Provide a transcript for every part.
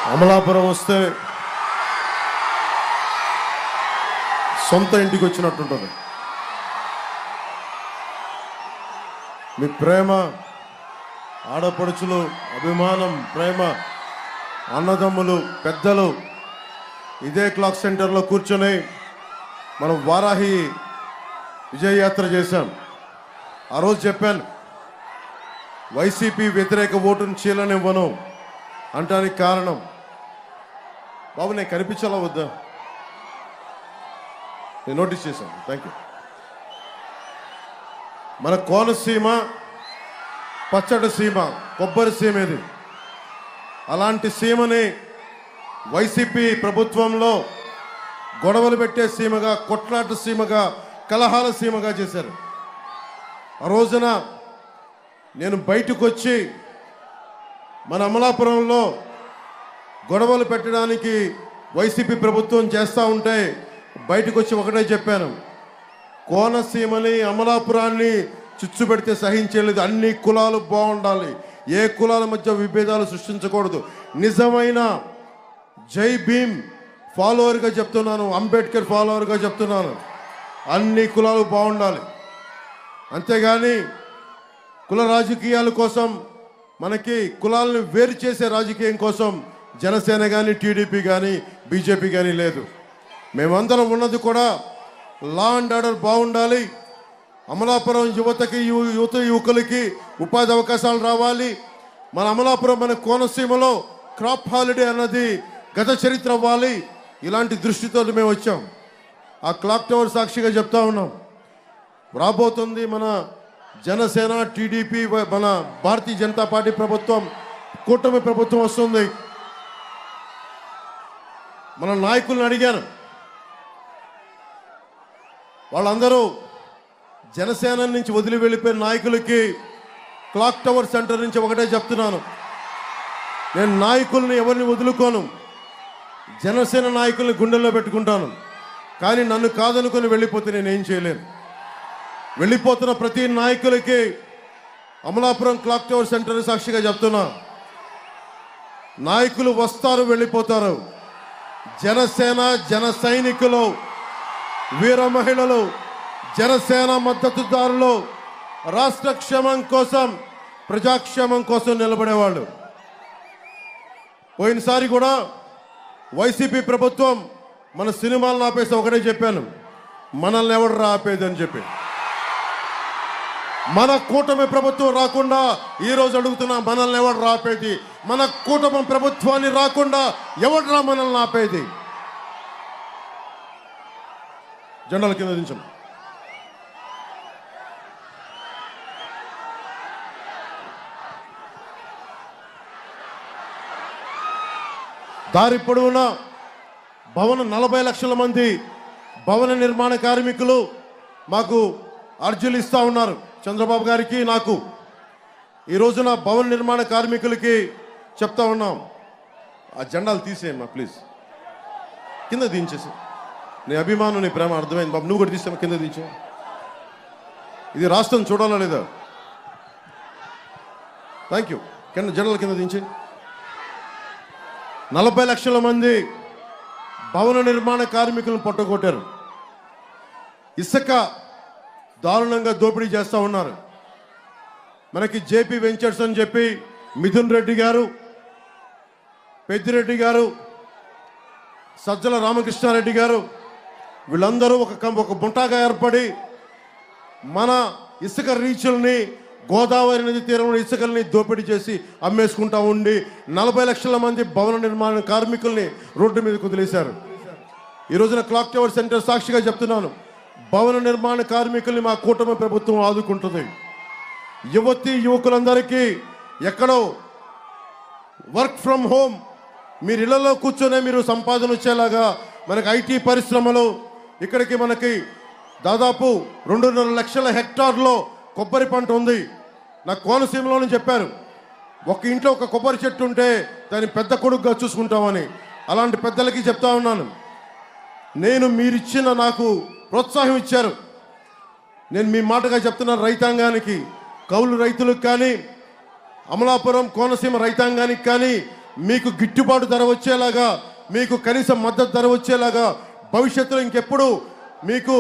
అమలాపురం వస్తే సొంత ఇంటికి వచ్చినట్టుంటుంది. మీ ప్రేమ, ఆడపడుచులు, అభిమానం, ప్రేమ, అన్నదమ్ములు, పెద్దలు ఇదే క్లాక్ సెంటర్లో కూర్చొని మనం వారాహి విజయయాత్ర చేశాం. ఆ రోజు చెప్పాను, వైసీపీ వ్యతిరేక ఓటును చీలనివ్వను అంటానికి కారణం, బాబు నేను కనిపించాలా వద్దా? నేను నోటీస్ చేశాను. Thank you. మన కోనసీమ పచ్చడి సీమ, కొబ్బరి సీమ ఇది. అలాంటి సీమని వైసీపీ ప్రభుత్వంలో గొడవలు పెట్టే సీమగా, కొట్లాట సీమగా, కలహాల సీమగా చేశారు. ఆ రోజున నేను బయటకు వచ్చి మన అమలాపురంలో గొడవలు పెట్టడానికి వైసీపీ ప్రభుత్వం చేస్తూ ఉంటే బయటకు వచ్చి ఒకటే చెప్పాను, కోనసీమని, అమలాపురాన్ని చిచ్చు పెడితే సహించలేదు. అన్ని కులాలు బాగుండాలి, ఏ కులాల మధ్య విభేదాలు సృష్టించకూడదు. నిజమైన జై భీమ్ ఫాలోవర్గా చెప్తున్నాను, అంబేద్కర్ ఫాలోవర్గా చెప్తున్నాను. అన్ని కులాలు బాగుండాలి, అంతేగాని కుల రాజకీయాల కోసం, మనకి కులాలను వేరు చేసే రాజకీయం కోసం జనసేన కానీ, టీడీపీ కానీ, బీజేపీ కానీ లేదు. మేమందరం ఉన్నది కూడా లా అండ్ ఆర్డర్ బాగుండాలి. అమలాపురం యువతకి, యువకులకి ఉపాధి అవకాశాలు రావాలి. మన అమలాపురం, మన కోనసీమలో క్రాప్ హాలిడే అన్నది గత చరిత్ర అవ్వాలి. ఇలాంటి దృష్టితో మేము వచ్చాం. ఆ క్లాక్ టవర్ సాక్షిగా చెప్తా ఉన్నాం, రాబోతుంది మన జనసేన, టీడీపీ, మన భారతీయ జనతా పార్టీ ప్రభుత్వం, కూటమి ప్రభుత్వం వస్తుంది. మన నాయకులను అడిగాను, వాళ్ళందరూ జనసేన నుంచి వదిలి వెళ్ళిపోయిన నాయకులకి క్లాక్ టవర్ సెంటర్ నుంచి ఒకటే చెప్తున్నాను, నేను నాయకుల్ని ఎవరిని వదులుకోను, జనసేన నాయకుల్ని గుండెల్లో పెట్టుకుంటాను. కానీ నన్ను కాదనుకొని వెళ్ళిపోతే నేనేం చేయలేను. వెళ్ళిపోతున్న ప్రతి నాయకులకి అమలాపురం క్లాక్ టవర్ సెంటర్ సాక్షిగా చెప్తున్నా, నాయకులు వస్తారు, వెళ్ళిపోతారు. జనసేన, జన సైనికులు, వీర మహిళలు, జనసేన మద్దతుదారులు రాష్ట్ర క్షేమం కోసం, ప్రజాక్షేమం కోసం నిలబడేవాళ్ళు. పోయినసారి కూడా వైసీపీ ప్రభుత్వం మన సినిమాలను ఆపేసి ఒకటే చెప్పాను, మనల్ని ఎవడు ఆపేది అని చెప్పి. మన కూటమి ప్రభుత్వం రాకుండా ఈరోజు అడుగుతున్నా, మనల్ని ఎవడు ఆపేది? మన కూటమి ప్రభుత్వాన్ని రాకుండా ఎవడ్రా మనల్ని ఆపేది? జెండాల కింద దించం. దారి పొడవునా భవన 40 లక్షల మంది భవన నిర్మాణ కార్మికులు మాకు అర్జీలు ఇస్తూ ఉన్నారు, చంద్రబాబు గారికి, నాకు. ఈ రోజున భవన నిర్మాణ కార్మికులకి చెప్తా ఉన్నాం, ఆ జెండాలు తీసేయమ్మా ప్లీజ్, కింద దించేసి. నీ అభిమానం, నీ ప్రేమ అర్థమైంది బాబు, నువ్వు కూడా తీసే, కింద దించే. ఇది రాష్ట్రం చూడాలా లేదా? Thank you. కింద జెండాల కింద దించి. 40 లక్షల మంది భవన నిర్మాణ కార్మికులను పట్టుకొట్టారు. ఇసుక దారుణంగా దోపిడీ చేస్తూ ఉన్నారు. మనకి జేపీ వెంచర్స్ అని చెప్పి మిథున్ రెడ్డి గారు, పెద్దిరెడ్డి గారు, సజ్జల రామకృష్ణారెడ్డి గారు, వీళ్ళందరూ ఒక బుంటాగా ఏర్పడి మన ఇసుక రీచుల్ని, గోదావరి నది తీరంలో ఇసుకల్ని దోపిడీ చేసి అమ్మేసుకుంటా ఉండి 40 లక్షల మంది భవన నిర్మాణ కార్మికుల్ని రోడ్డు మీద కుదిలేశారు. ఈ రోజున క్లాక్ టవర్ సెంటర్ సాక్షిగా చెప్తున్నాను, భవన నిర్మాణ కార్మికుల్ని మా కూటమి ప్రభుత్వం ఆదుకుంటుంది. యువకులందరికీ ఎక్కడో వర్క్ ఫ్రమ్ హోమ్, మీరు ఇళ్లలో కూర్చొనే మీరు సంపాదన వచ్చేలాగా మనకి ఐటీ పరిశ్రమలు, ఇక్కడికి మనకి దాదాపు 2.5 లక్షల హెక్టార్లో కొబ్బరి పంట ఉంది. నాకు కోనసీమలోనే చెప్పారు, ఒక ఇంట్లో ఒక కొబ్బరి చెట్టు ఉంటే దాన్ని పెద్ద కొడుకుగా చూసుకుంటామని. అలాంటి పెద్దలకి చెప్తా ఉన్నాను, నేను మీరిచ్చిన, నాకు ప్రోత్సాహం ఇచ్చారు. నేను మీ మాటగా చెప్తున్నాను, రైతాంగానికి, కౌలు రైతులకు కానీ, అమలాపురం కోనసీమ రైతాంగానికి కానీ మీకు గిట్టుబాటు ధర వచ్చేలాగా, మీకు కనీస మద్దతు ధర వచ్చేలాగా భవిష్యత్తులో ఇంకెప్పుడు మీకు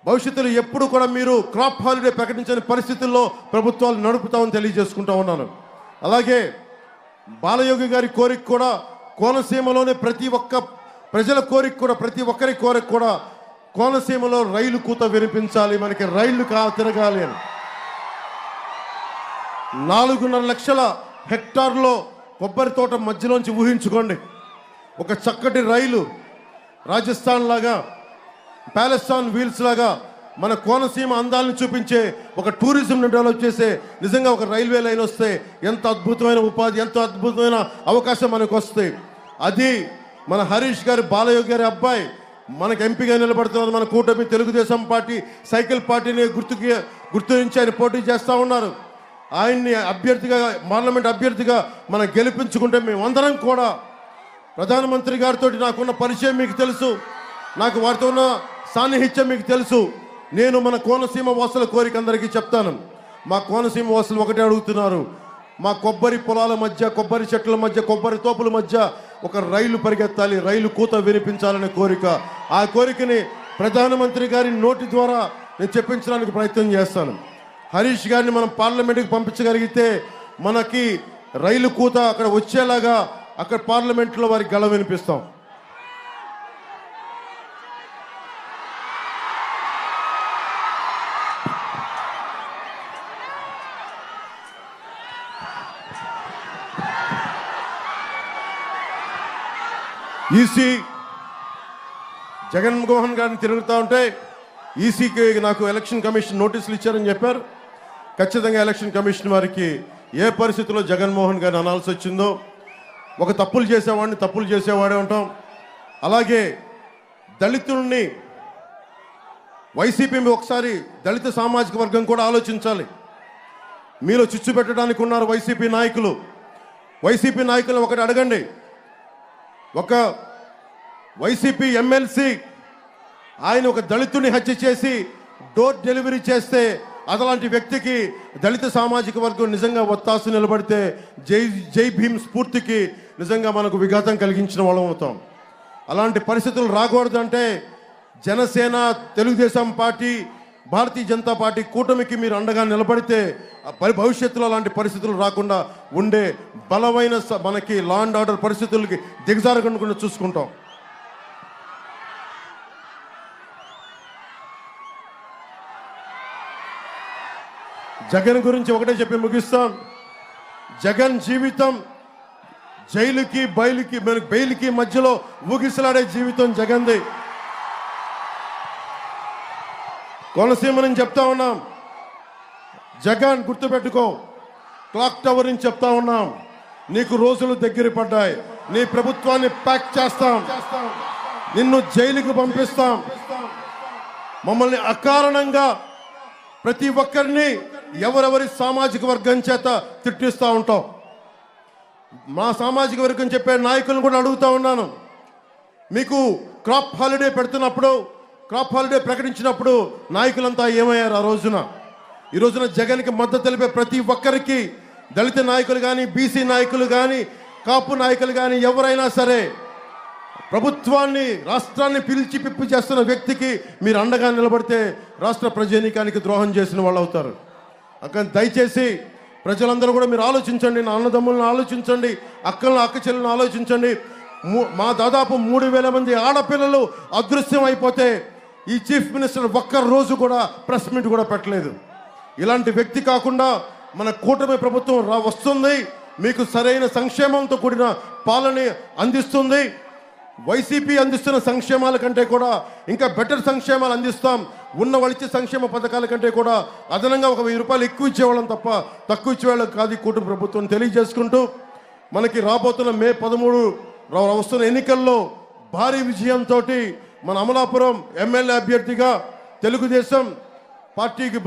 భవిష్యత్తులో ఎప్పుడు కూడా మీరు క్రాప్ హాలిడే ప్రకటించని పరిస్థితుల్లో ప్రభుత్వాలు నడుపుతామని తెలియజేసుకుంటా ఉన్నాను. అలాగే బాలయోగి గారి కోరిక కూడా కోనసీమలోనే ప్రతి ఒక్క ప్రజల కోరిక కూడా, ప్రతి ఒక్కరి కోరిక కూడా కోనసీమలో రైలు కూత వినిపించాలి, మనకి రైళ్లు తిరగాలి అని. 4.5 లక్షల హెక్టార్లో కొబ్బరి తోట మధ్యలోంచి ఊహించుకోండి, ఒక చక్కటి రైలు రాజస్థాన్ లాగా, ప్యాలెస్టాన్ వీల్స్ లాగా మన కోనసీమ అందాలను చూపించే ఒక టూరిజంను డెవలప్ చేసే నిజంగా ఒక రైల్వే లైన్ వస్తే ఎంత అద్భుతమైన ఉపాధి, ఎంత అద్భుతమైన అవకాశం మనకు వస్తాయి. అది మన హరీష్ గారి, బాలయోగి గారి అబ్బాయి మనకు ఎంపీగా నిలబడుతున్నారు. మన కూటమి తెలుగుదేశం పార్టీ సైకిల్ పార్టీని గుర్తించి ఆయన పోటీ చేస్తూ ఉన్నారు. ఆయన్ని అభ్యర్థిగా, పార్లమెంట్ అభ్యర్థిగా మనం గెలిపించుకుంటే మేమందరం కూడా, ప్రధానమంత్రి గారితో నాకున్న పరిచయం మీకు తెలుసు, నాకు వారితో ఉన్న సాన్నిహిత్యం మీకు తెలుసు. నేను మన కోనసీమ వాసుల కోరిక అందరికీ చెప్తాను. మా కోనసీమ వాసులు ఒకటే అడుగుతున్నారు, మా కొబ్బరి పొలాల మధ్య, కొబ్బరి చెట్ల మధ్య, కొబ్బరి తోపుల మధ్య ఒక రైలు పరిగెత్తాలి, రైలు కూత వినిపించాలనే కోరిక. ఆ కోరికని ప్రధానమంత్రి గారి నోటి ద్వారా నేను చెప్పించడానికి ప్రయత్నం చేస్తాను. హరీష్ గారిని మనం పార్లమెంట్కి పంపించగలిగితే మనకి రైలు కూత అక్కడ వచ్చేలాగా అక్కడ పార్లమెంట్లో వారికి గళ వినిపిస్తాం. ఈసీ జగన్మోహన్ గారిని తిరుగుతూ ఉంటే ఈసీకి నాకు ఎలక్షన్ కమిషన్ నోటీసులు ఇచ్చారని చెప్పారు. ఖచ్చితంగా ఎలక్షన్ కమిషన్ వారికి ఏ పరిస్థితుల్లో జగన్మోహన్ గారిని అనాల్సి వచ్చిందో, ఒక తప్పులు చేసేవాడిని తప్పులు చేసేవాడే ఉంటాం. అలాగే దళితుల్ని వైసీపీ ఒకసారి దళిత సామాజిక వర్గం కూడా ఆలోచించాలి. మీలో చిచ్చు పెట్టడానికి ఉన్నారు వైసీపీ నాయకులు. వైసీపీ నాయకులు ఒకటి అడగండి, ఒక వైసీపీ ఎమ్మెల్సీ ఆయన ఒక దళితుని హత్య చేసి డోర్ డెలివరీ చేస్తే అలాంటి వ్యక్తికి దళిత సామాజిక వర్గం నిజంగా ఒత్తాసు నిలబడితే జై భీమ్ స్ఫూర్తికి నిజంగా మనకు విఘాతం కలిగించిన వాళ్ళం అవుతాం. అలాంటి పరిస్థితులు రాకూడదంటే జనసేన, తెలుగుదేశం పార్టీ, భారతీయ జనతా పార్టీ కూటమికి మీరు అండగా నిలబడితే భవిష్యత్తులో అలాంటి పరిస్థితులు రాకుండా ఉండే బలమైన మనకి లా అండ్ ఆర్డర్ పరిస్థితులకి దిగజారకుండా చూసుకుంటాం. జగన్ గురించి ఒకటే చెప్పి ముగిస్తాం. జగన్ జీవితం జైలుకి బెయిల్కి మధ్యలో ఊగిసలాడే జీవితం జగన్ది. కోనసీమ నుంచి చెప్తా ఉన్నాం, జగన్ గుర్తుపెట్టుకో, క్లాక్ టవర్ నుంచి చెప్తా ఉన్నాం, నీకు రోజులు దగ్గర పడ్డాయి, నీ ప్రభుత్వాన్ని ప్యాక్ చేస్తాం, నిన్ను జైలుకు పంపిస్తాం. మమ్మల్ని అకారణంగా ప్రతి ఒక్కరిని ఎవరెవరి సామాజిక వర్గం చేత తిట్టిస్తూ ఉంటాం. మా సామాజిక వర్గం చెప్పే నాయకులను కూడా అడుగుతా ఉన్నాను, మీకు క్రాప్ హాలిడే పెడుతున్నప్పుడు, క్రాప్ హాలిడే ప్రకటించినప్పుడు నాయకులంతా ఏమయ్యారు? ఈ రోజున జగన్కి మద్దతు తెలిపే ప్రతి ఒక్కరికి, దళిత నాయకులు కానీ, బీసీ నాయకులు కానీ, కాపు నాయకులు కానీ, ఎవరైనా సరే ప్రభుత్వాన్ని, రాష్ట్రాన్ని పిలిచి పిప్పి చేస్తున్న వ్యక్తికి మీరు అండగా నిలబడితే రాష్ట్ర ప్రజానీకానికి ద్రోహం చేసిన వాళ్ళు అవుతారు. అక్కడ దయచేసి ప్రజలందరూ కూడా మీరు ఆలోచించండి, నా అన్నదమ్ములను ఆలోచించండి, అక్క చెల్లెలను ఆలోచించండి. మా దాదాపు 3,000 మంది ఆడపిల్లలు అదృశ్యం అయిపోతే ఈ చీఫ్ మినిస్టర్ ఒక్క రోజు కూడా ప్రెస్ మీట్ కూడా పెట్టలేదు. ఇలాంటి వ్యక్తి కాకుండా మన కూటమి ప్రభుత్వం వస్తుంది, మీకు సరైన సంక్షేమంతో కూడిన పాలన అందిస్తుంది. వైసీపీ అందిస్తున్న సంక్షేమాల కంటే కూడా ఇంకా బెటర్ సంక్షేమాలు అందిస్తాం. ఉన్న వాళ్ళిచ్చే సంక్షేమ పథకాల కంటే కూడా అదనంగా ఒక 1000 రూపాయలు ఎక్కువ ఇచ్చేవాళ్ళం తప్ప తక్కువ ఇచ్చేవాళ్ళం కాదు ఈ కూటమి ప్రభుత్వం తెలియజేసుకుంటూ, మనకి రాబోతున్న మే 13 వస్తున్న ఎన్నికల్లో భారీ విజయంతో మన అమలాపురం ఎమ్మెల్యే అభ్యర్థిగా తెలుగుదేశం పార్టీకి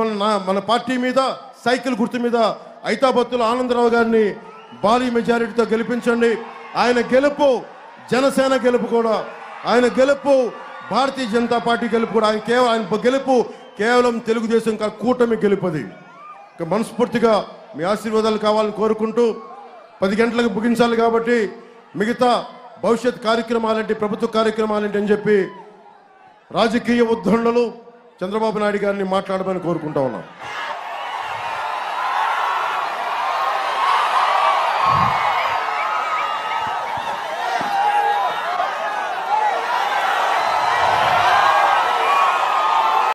మన పార్టీ మీద సైకిల్ గుర్తు మీద ఐతాబత్తుల ఆనందరావు గారిని భారీ మెజారిటీతో గెలిపించండి. ఆయన గెలుపు జనసేన గెలుపు కూడా, ఆయన గెలుపు భారతీయ జనతా పార్టీ గెలుపు కూడా, ఆయన గెలుపు కేవలం తెలుగుదేశం కూటమి గెలుపది. మనస్ఫూర్తిగా మీ ఆశీర్వాదాలు కావాలని కోరుకుంటూ 10 గంటలకు ముగించాలి కాబట్టి మిగతా భవిష్యత్ కార్యక్రమాలంటే ప్రభుత్వ కార్యక్రమాలంటే అని చెప్పి రాజకీయ ఉద్దండలు చంద్రబాబు నాయుడు గారిని మాట్లాడమని కోరుకుంటా ఉన్నాం.